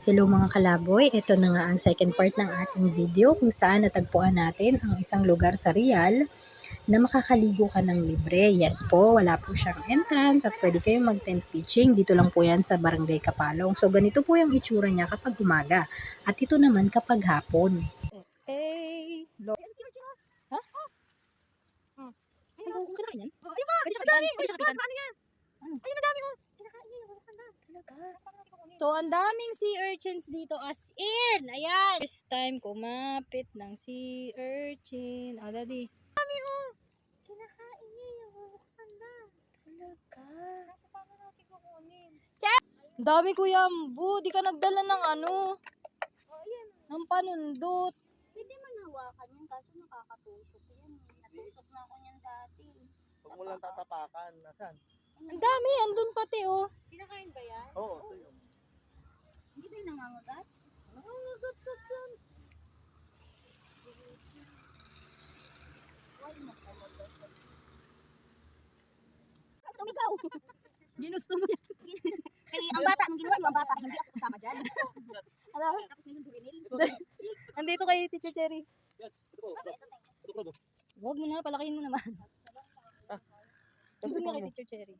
Hello mga kalaboy, ito na nga ang second part ng ating video kung saan natagpuan natin ang isang lugar sa Rial na makakaligo ka ng libre. Yes po, wala po siyang entrance at pwede kayong mag-tent pitching. Dito lang po yan sa Barangay Kapalong. So ganito po yung itsura niya kapag umaga at ito naman kapag hapon. Hey, lo. Ha? Ay, kung kinakain yan? Di ba? Pwede siya kapitan. Pwede siya kapitan. Ano yan? Ayun, ang dami mo. Kinakain niya yung sanda. Talaga. So, ang daming sea urchins dito as in. Ayan. First time kumapit ng sea urchin. O, daddy. Dami mo. Kinakain niya yung sanda. Talaga. Kasi paano natin kukunin? Check! Ang dami Kuya Ambu. Di ka nagdala ng ano? Ng panundot. Pwede man hawakan yan, kaso nakakatusok yan. Natusok na ako yan dati. Huwag mo lang tatapakan. Nasaan? Ang dami. Andun pati oh. Pinakain ba yan? Oo, ito yun. Hindi ba yung nangangagat? Nangangagat yan. Why not talaga siya? Ay, sumigaw! Ginusto mo yan. Kaya ang bata, anong ginawa niyo ang bata? Hindi ako kasama dyan. Alam? Tapos ngayon durinil. Andito kay Teacher Cherry. Ito ko. Huwag mo na. Palakihin mo naman. Andun nga kay Teacher Cherry.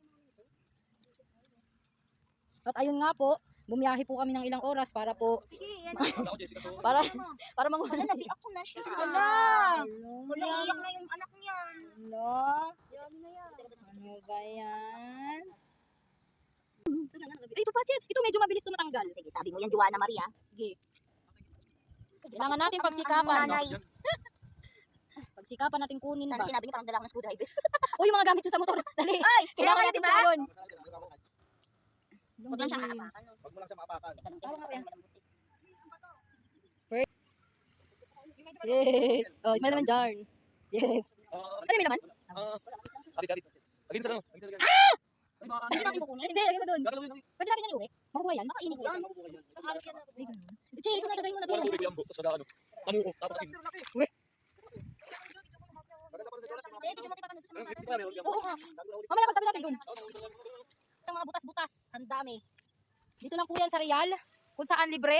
At ayun nga po, bumiyahe po kami ng ilang oras para po Sige, yan. para manguha Wala, si nabiak ko na siya. Wala. Wala, iyak na yung anak niyan. Wala. Yan na yan. Ano ba yan? Ay, ito pa, Cher. Ito medyo mabilis ito matanggal. Sige, sabi mo yan, Juana Maria. Sige. Kailangan natin pagsikapan. Nanay. Pagsikapan natin kunin ba? Sana sinabi niyo parang dala ko ng screwdriver. O, yung mga gamit yun sa motor. Dali. Ay, Kailangan natin diba? yun. Huwag lang siya kakapakan. Huwag mo lang siya maapakan. Tama nga po yan. Yes. Oh, smile naman, Jarn. Yes. Ano may naman? Kapit. Agin sa ano? Hindi natin kukunin. Hindi, lagay mo doon. Pwede natin yan iuwi. Makukuha yan. Makainin ko yan. Cherry, ito na lagay mo na doon. Eh, di mo mapapanood sa mga Oo nga. Mamaya pagtabi natin doon. Sa mga butas-butas. Ang dami. Dito lang po yan sa Rial. Kung saan libre.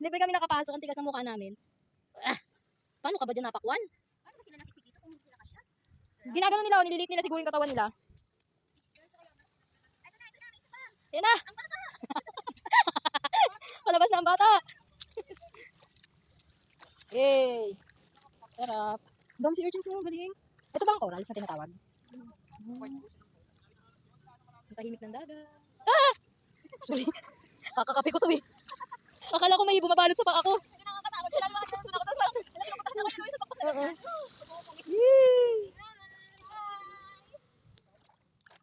Libre kami nakapasok. Ang tigas ng mukha namin. Paano ka ba dyan napakwan? Paano ba sila nasiksik dito kung hindi sila kasya? Ginagano nila. Nililit nila siguro yung katawan nila. Yan na. Palabas na ang bata. Yay. Sarap. Dami si urchins mo. Galing. Ito ba ang corals na tinatawag? Ang tahimik ng dagat. Ah! Sorry. Kakakape ko to eh. Akala ko may bumabalot sa paa ko. Hindi nakakatakot sila. Lumakasya ako. Tapos parang nalilipatan ako sa tapos Oo. Yay!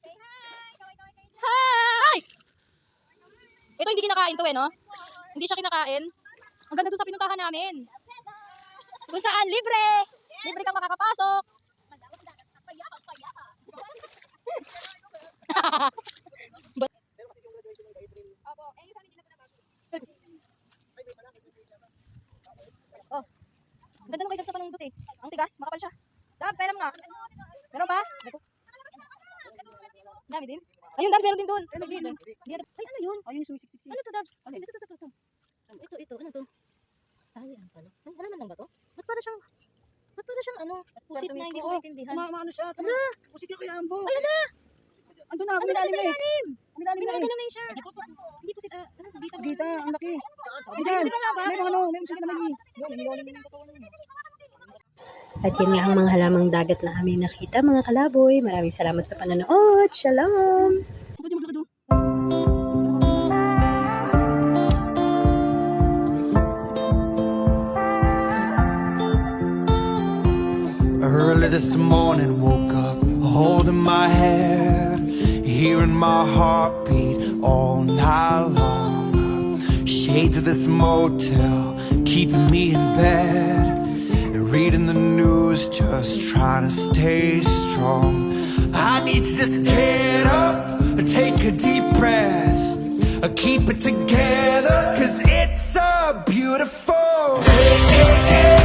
Say hi! Kaway-kaway kayo dyan. Hi! Ito hindi kinakain to eh, no? Hindi siya kinakain. Ang ganda dun sa pinuntahan namin. Kung saan libre. Libre kang makakapasok. Oh. Ang ganda ng kay Gab sa panungdot eh. Ang tigas, makapal siya. Gab, pera mo nga. Meron ba? Dami din. Ayun, Dabs, meron din doon. Ay, ano yun? Ayun yung sumisiksik. Ano to, Dabs? Alin? Ito. Ito, ano to? Ay, ano pala? Ay, halaman lang ba to? Ba't para siyang ano? Pusit na hindi ko maintindihan. Ano siya? Pusit yung kaya ambo. Ay, ano? Andun na, Ano na minalim sa na eh. ilalim? Minalim na Pinagano eh. naman siya. Hindi pusit, ano? Dito. Gita, ang laki. Ay, Diyan, dito na ba? meron siya kinamay eh. At yan nga ang mga halamang dagat na aming nakita, mga kalaboy. Maraming salamat sa panonood. Shalom! Pwede maglakad doon. Early this morning, woke up holding my head, hearing my heartbeat all night long. Shades of this motel keeping me in bed, and reading the news, just trying to stay strong. I need to just get up, take a deep breath, keep it together, 'cause it's a beautiful day.